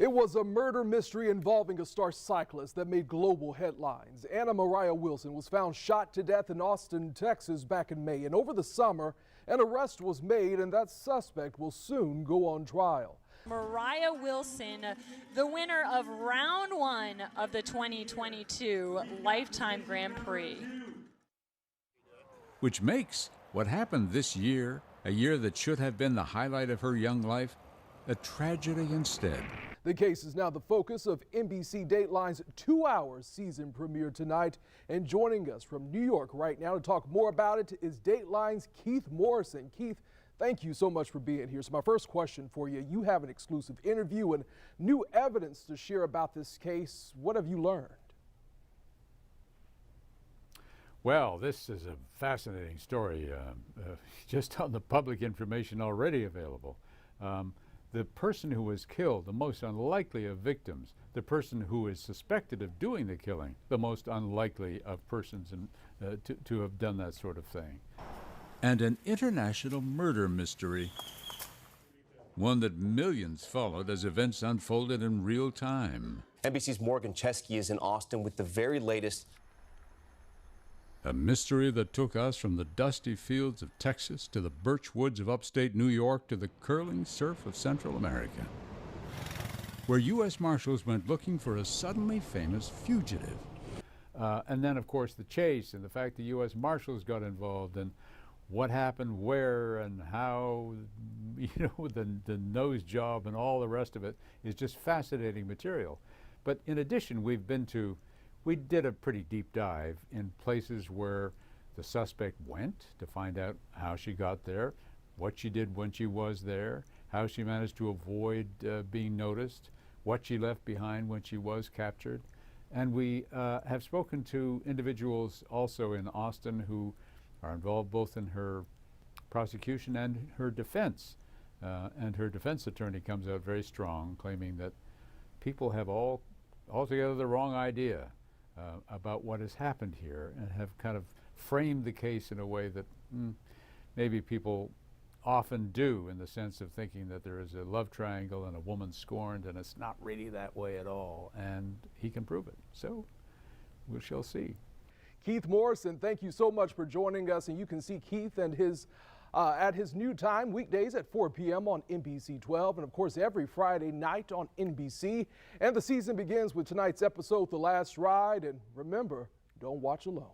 It was a murder mystery involving a star cyclist that made global headlines. Anna Mariah Wilson was found shot to death in Austin, Texas back in May. And over the summer, an arrest was made and that suspect will soon go on trial. Mariah Wilson, the winner of round one of the 2022 Lifetime Grand Prix. Which makes what happened this year, a year that should have been the highlight of her young life, a tragedy instead. The case is now the focus of NBC Dateline's 2-hour season premiere tonight. And joining us from New York right now to talk more about it is Dateline's Keith Morrison. Keith, thank you so much for being here. So my first question for you, you have an exclusive interview and new evidence to share about this case. What have you learned? Well, this is a fascinating story, just on the public information already available. The person who was killed, the most unlikely of victims, the person who is suspected of doing the killing, the most unlikely of persons to have done that sort of thing. And an international murder mystery, one that millions followed as events unfolded in real time. NBC's Morgan Chesky is in Austin with the very latest. A mystery that took us from the dusty fields of Texas to the birch woods of upstate New York to the curling surf of Central America, where U.S. Marshals went looking for a suddenly famous fugitive. And then, of course, the chase and the fact the U.S. Marshals got involved and what happened where and how, the nose job and all the rest of it is just fascinating material. But in addition, we did a pretty deep dive in places where the suspect went to find out how she got there, what she did when she was there, how she managed to avoid being noticed, what she left behind when she was captured. And we have spoken to individuals also in Austin who are involved both in her prosecution and her defense. And her defense attorney comes out very strong, claiming that people have altogether the wrong idea about what has happened here and have kind of framed the case in a way that maybe people often do, in the sense of thinking that there is a love triangle and a woman scorned, and it's not really that way at all, and he can prove it. So we shall see. Keith Morrison, thank you so much for joining us, and you can see Keith and his at his new time, weekdays at 4 p.m. on NBC 12, and of course every Friday night on NBC. And the season begins with tonight's episode, The Last Ride. And remember, don't watch alone.